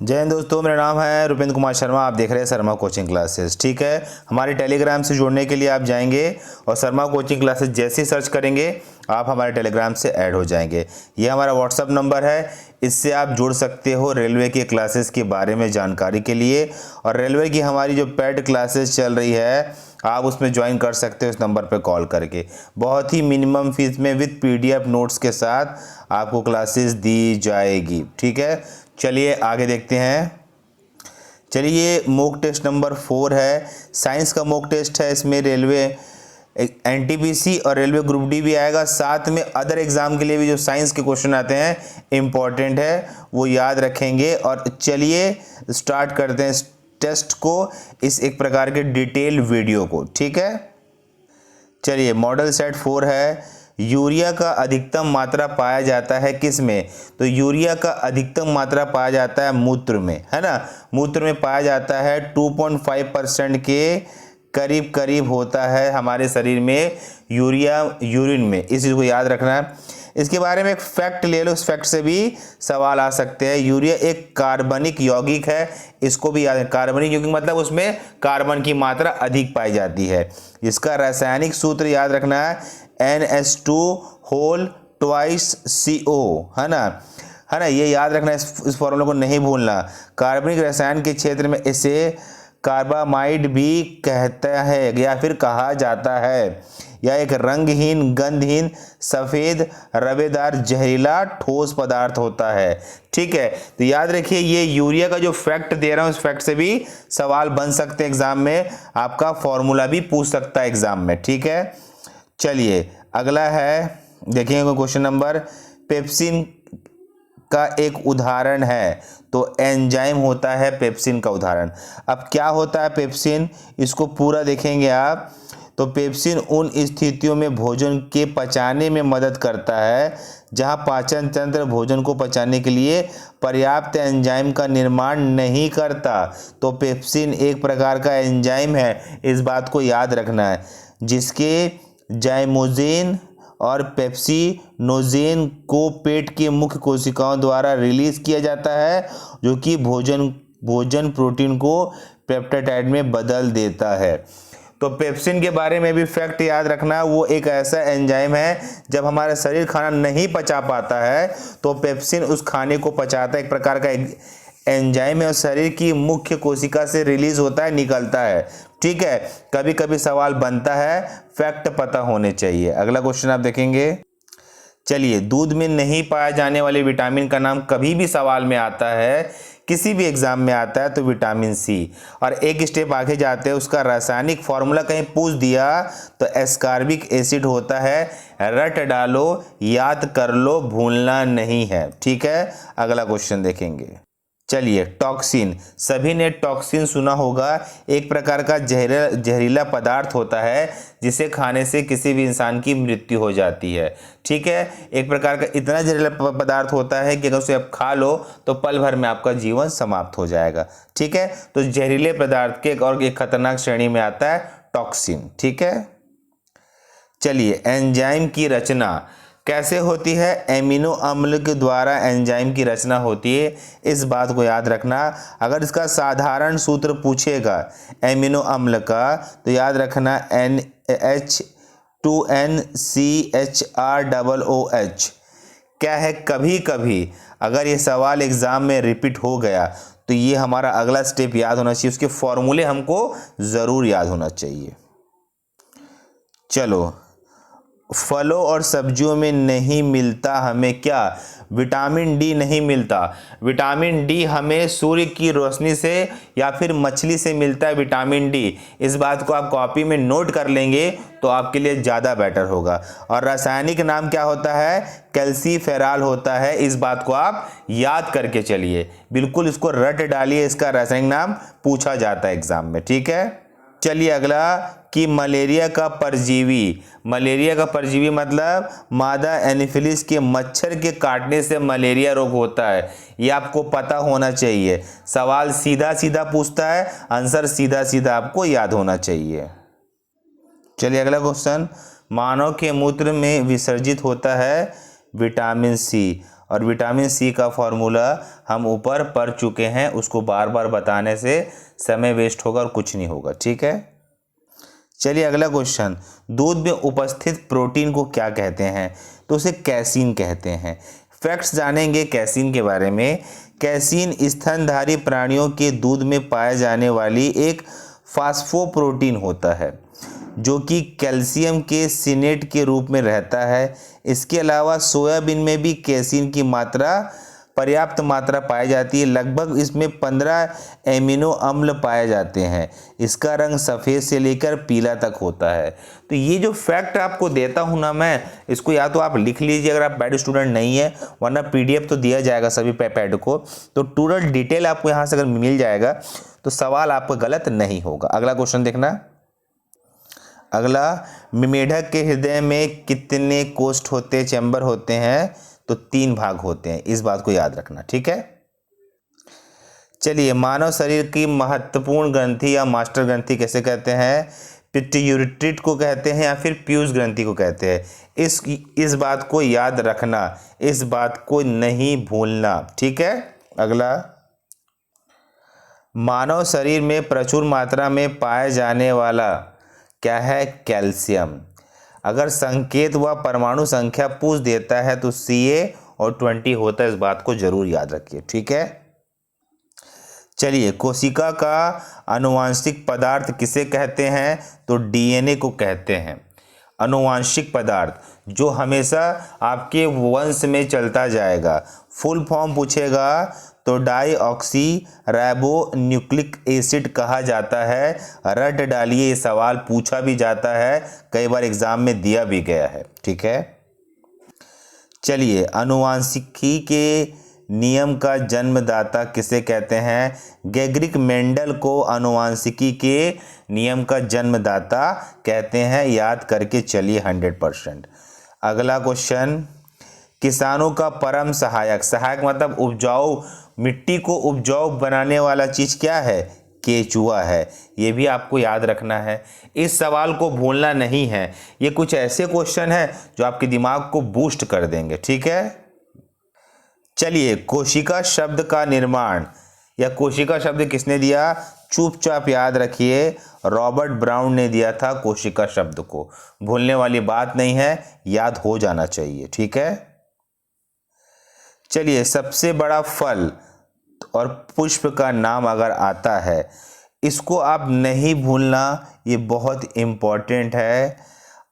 जय हिंद दोस्तों, मेरा नाम है रुपेंद्र कुमार शर्मा। आप देख रहे हैं शर्मा कोचिंग क्लासेस। ठीक है, हमारे टेलीग्राम से जुड़ने के लिए आप जाएंगे और शर्मा कोचिंग क्लासेस जैसे ही सर्च करेंगे आप हमारे टेलीग्राम से ऐड हो जाएंगे। ये हमारा व्हाट्सअप नंबर है, इससे आप जुड़ सकते हो रेलवे के क्लासेस के बारे में जानकारी के लिए। और रेलवे की हमारी जो पेड क्लासेस चल रही है आप उसमें ज्वाइन कर सकते हो इस नंबर पर कॉल करके। बहुत ही मिनिमम फीस में विद PDF नोट्स के साथ आपको क्लासेस दी जाएगी। ठीक है, चलिए आगे देखते हैं। चलिए मॉक टेस्ट नंबर 4 है, साइंस का मॉक टेस्ट है। इसमें रेलवे NTPC और रेलवे ग्रुप डी भी आएगा, साथ में अदर एग्जाम के लिए भी जो साइंस के क्वेश्चन आते हैं इम्पॉर्टेंट है, वो याद रखेंगे। और चलिए स्टार्ट करते हैं इस टेस्ट को, इस एक प्रकार के डिटेल वीडियो को। ठीक है, चलिए मॉडल सेट 4 है। यूरिया का अधिकतम मात्रा पाया जाता है किस में? तो यूरिया का अधिकतम मात्रा पाया जाता है मूत्र में, है ना। मूत्र में पाया जाता है 2.5% के करीब करीब होता है हमारे शरीर में यूरिया यूरिन में, इस चीज़ को याद रखना है। इसके बारे में एक फैक्ट ले लो, इस फैक्ट से भी सवाल आ सकते हैं। यूरिया एक कार्बनिक यौगिक है, इसको भी याद है। कार्बनिक यौगिक मतलब उसमें कार्बन की मात्रा अधिक पाई जाती है। इसका रासायनिक सूत्र याद रखना है NH2 होल ट्वाइस CO, है ना, ये याद रखना है, इस फॉर्मूले को नहीं भूलना। कार्बनिक रसायन के क्षेत्र में इसे कार्बामाइड भी कहता है या फिर कहा जाता है। यह एक रंगहीन, गंधहीन, सफ़ेद, रवेदार, जहरीला ठोस पदार्थ होता है। ठीक है, तो याद रखिए ये यूरिया का जो फैक्ट दे रहा हूँ, इस फैक्ट से भी सवाल बन सकते हैं एग्जाम में, आपका फॉर्मूला भी पूछ सकता है एग्जाम में। ठीक है, चलिए अगला है, देखिए क्वेश्चन नंबर। पेप्सिन का एक उदाहरण है, तो एंजाइम होता है पेप्सिन का उदाहरण। अब क्या होता है पेप्सिन, इसको पूरा देखेंगे आप। तो पेप्सिन उन स्थितियों में भोजन के पचाने में मदद करता है जहां पाचन तंत्र भोजन को पचाने के लिए पर्याप्त एंजाइम का निर्माण नहीं करता। तो पेप्सिन एक प्रकार का एंजाइम है, इस बात को याद रखना है, जिसके जाइमोजेन और पेप्सिनोजेन को पेट के मुख्य कोशिकाओं द्वारा रिलीज किया जाता है, जो कि भोजन प्रोटीन को पेप्टाइड में बदल देता है। तो पेप्सिन के बारे में भी फैक्ट याद रखना, वो एक ऐसा एंजाइम है जब हमारा शरीर खाना नहीं पचा पाता है तो पेप्सिन उस खाने को पचाता है। एक प्रकार का एंजाइम है और शरीर की मुख्य कोशिका से रिलीज होता है, निकलता है। ठीक है, कभी कभी सवाल बनता है, फैक्ट पता होने चाहिए। अगला क्वेश्चन आप देखेंगे। चलिए, दूध में नहीं पाया जाने वाले विटामिन का नाम कभी भी सवाल में आता है, किसी भी एग्जाम में आता है, तो विटामिन C। और एक स्टेप आगे जाते हैं, उसका रासायनिक फॉर्मूला कहीं पूछ दिया तो एस्कॉर्बिक एसिड होता है। रट डालो, याद कर लो, भूलना नहीं है। ठीक है, अगला क्वेश्चन देखेंगे। चलिए, टॉक्सिन, सभी ने टॉक्सिन सुना होगा, एक प्रकार का जहरीला पदार्थ होता है जिसे खाने से किसी भी इंसान की मृत्यु हो जाती है। ठीक है, एक प्रकार का इतना जहरीला पदार्थ होता है कि अगर उसे आप खा लो तो पल भर में आपका जीवन समाप्त हो जाएगा। ठीक है, तो जहरीले पदार्थ के और एक खतरनाक श्रेणी में आता है टॉक्सिन। ठीक है, चलिए एंजाइम की रचना कैसे होती है? एमिनो अम्ल के द्वारा एंजाइम की रचना होती है, इस बात को याद रखना। अगर इसका साधारण सूत्र पूछेगा एमिनो अम्ल का तो याद रखना NH2NCHROOH। क्या है, कभी कभी अगर ये सवाल एग्जाम में रिपीट हो गया तो ये हमारा अगला स्टेप याद होना चाहिए, उसके फॉर्मूले हमको ज़रूर याद होना चाहिए। चलो, फलों और सब्जियों में नहीं मिलता हमें क्या? विटामिन D नहीं मिलता। विटामिन D हमें सूर्य की रोशनी से या फिर मछली से मिलता है विटामिन D। इस बात को आप कॉपी में नोट कर लेंगे तो आपके लिए ज़्यादा बेटर होगा। और रासायनिक नाम क्या होता है? कैल्सीफेरॉल होता है, इस बात को आप याद करके चलिए, बिल्कुल इसको रट डालिए, इसका रासायनिक नाम पूछा जाता है एग्जाम में। ठीक है, चलिए अगला कि मलेरिया का परजीवी मतलब मादा एनोफिलिस के मच्छर के काटने से मलेरिया रोग होता है, ये आपको पता होना चाहिए। सवाल सीधा सीधा पूछता है, आंसर सीधा सीधा आपको याद होना चाहिए। चलिए अगला क्वेश्चन, मानव के मूत्र में विसर्जित होता है विटामिन C और विटामिन सी का फॉर्मूला हम ऊपर पढ़ चुके हैं, उसको बार बार बताने से समय वेस्ट होगा और कुछ नहीं होगा। ठीक है, चलिए अगला क्वेश्चन, दूध में उपस्थित प्रोटीन को क्या कहते हैं? तो उसे कैसीन कहते हैं। फैक्ट्स जानेंगे कैसीन के बारे में। कैसीन स्तनधारी प्राणियों के दूध में पाए जाने वाली एक फास्फोप्रोटीन होता है जो कि कैल्शियम के सिनेट के रूप में रहता है। इसके अलावा सोयाबीन में भी कैसीन की मात्रा पर्याप्त मात्रा पाई जाती है। लगभग इसमें 15 एमिनो अम्ल पाए जाते हैं। इसका रंग सफ़ेद से लेकर पीला तक होता है। तो ये जो फैक्ट आपको देता हूँ ना मैं, इसको या तो आप लिख लीजिए अगर आप पैड स्टूडेंट नहीं है, वरना पीडीएफ तो दिया जाएगा सभी पैड को, तो टोटल डिटेल आपको यहाँ से अगर मिल जाएगा तो सवाल आपका गलत नहीं होगा। अगला क्वेश्चन देखना। अगला, मेढक के हृदय में कितने कोष्ठ होते, चैम्बर होते हैं? तो 3 भाग होते हैं, इस बात को याद रखना। ठीक है, चलिए मानव शरीर की महत्वपूर्ण ग्रंथि या मास्टर ग्रंथि कैसे कहते हैं? पिट्यूटरी को कहते हैं या फिर पीयूष ग्रंथि को कहते हैं। इस बात को याद रखना, इस बात को नहीं भूलना। ठीक है, अगला, मानव शरीर में प्रचुर मात्रा में पाए जाने वाला क्या है? कैल्शियम। अगर संकेत व परमाणु संख्या पूछ देता है तो Ca और 20 होता है, इस बात को जरूर याद रखिए। ठीक है, चलिए कोशिका का आनुवांशिक पदार्थ किसे कहते हैं? तो डीएनए को कहते हैं। आनुवांशिक पदार्थ जो हमेशा आपके वंश में चलता जाएगा। फुल फॉर्म पूछेगा तो डाईऑक्सी राइबो न्यूक्लिक एसिड कहा जाता है। रट डालिए, ये सवाल पूछा भी जाता है, कई बार एग्जाम में दिया भी गया है। ठीक है, चलिए आनुवांशिकी के नियम का जन्मदाता किसे कहते हैं? गेर्ग मेंडल को आनुवांशिकी के नियम का जन्मदाता कहते हैं। याद करके चलिए 100%। अगला क्वेश्चन, किसानों का परम सहायक, सहायक मतलब उपजाऊ, मिट्टी को उपजाऊ बनाने वाला चीज क्या है? केचुआ है। ये भी आपको याद रखना है, इस सवाल को भूलना नहीं है। ये कुछ ऐसे क्वेश्चन है जो आपके दिमाग को बूस्ट कर देंगे। ठीक है, चलिए कोशिका शब्द का निर्माण या कोशिका शब्द किसने दिया? चुपचाप याद रखिए, रॉबर्ट ब्राउन ने दिया था कोशिका शब्द को। भूलने वाली बात नहीं है, याद हो जाना चाहिए। ठीक है, चलिए सबसे बड़ा फल और पुष्प का नाम अगर आता है, इसको आप नहीं भूलना, ये बहुत इम्पॉर्टेंट है।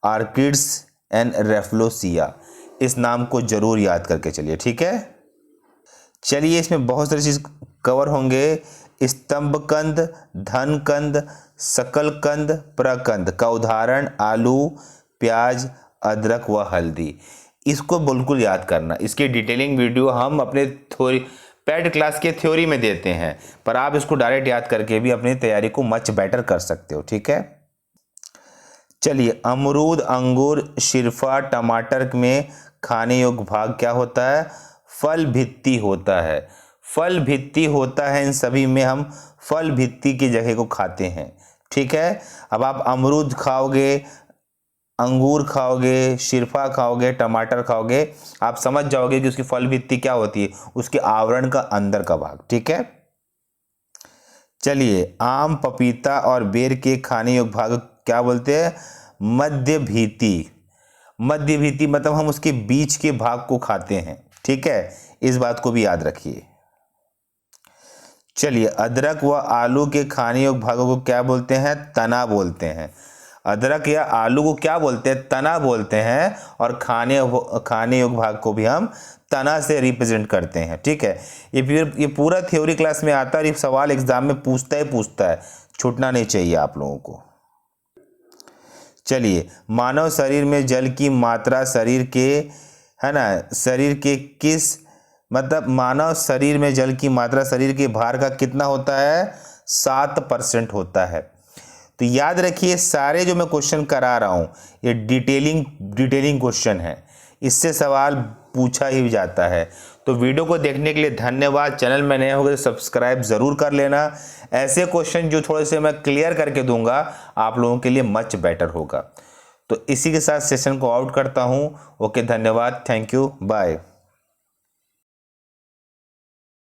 आर्किड्स एंड रेफ्लोसिया, इस नाम को जरूर याद करके चलिए। ठीक है, चलिए इसमें बहुत सारी चीज कवर होंगे। स्तंभकंद, धनकंद, सकलकंद, प्रकंद का उदाहरण आलू, प्याज, अदरक व हल्दी। इसको बिल्कुल याद करना। इसकी डिटेलिंग वीडियो हम अपने थ्योरी पैड क्लास के थ्योरी में देते हैं, पर आप इसको डायरेक्ट याद करके भी अपनी तैयारी को मच बेटर कर सकते हो। ठीक है, चलिए अमरूद, अंगूर, शिरफा, टमाटर में खाने योग्य भाग क्या होता है? फल भित्ति होता है। फल भित्ति होता है, इन सभी में हम फल भित्ति की जगह को खाते हैं। ठीक है, अब आप अमरूद खाओगे, अंगूर खाओगे, शिरफा खाओगे, टमाटर खाओगे, आप समझ जाओगे कि उसकी फल भित्ति क्या होती है, उसके आवरण का अंदर का भाग। ठीक है, चलिए आम, पपीता और बेर के खाने योग्य भाग क्या बोलते हैं? मध्य भीति। मध्य भीति मतलब हम उसके बीच के भाग को खाते हैं। ठीक है, इस बात को भी याद रखिए। चलिए अदरक व आलू के खाने योग्य भागों को क्या बोलते हैं? तना बोलते हैं। अदरक या आलू को क्या बोलते हैं? तना बोलते हैं। और खाने योग्य भाग को भी हम तना से रिप्रेजेंट करते हैं। ठीक है, ये पूरा थ्योरी क्लास में आता है और ये सवाल एग्जाम में पूछता है, छूटना नहीं चाहिए आप लोगों को। चलिए मानव शरीर में जल की मात्रा शरीर के किस मतलब मानव शरीर में जल की मात्रा शरीर के भार का कितना होता है? 7% होता है। तो याद रखिए सारे जो मैं क्वेश्चन करा रहा हूँ ये डिटेलिंग क्वेश्चन है, इससे सवाल पूछा ही जाता है। तो वीडियो को देखने के लिए धन्यवाद। चैनल में नए हो गए तो सब्सक्राइब ज़रूर कर लेना। ऐसे क्वेश्चन जो थोड़े से मैं क्लियर करके दूंगा आप लोगों के लिए मच बेटर होगा। तो इसी के साथ सेशन को आउट करता हूँ। ओके, धन्यवाद, थैंक यू, बाय।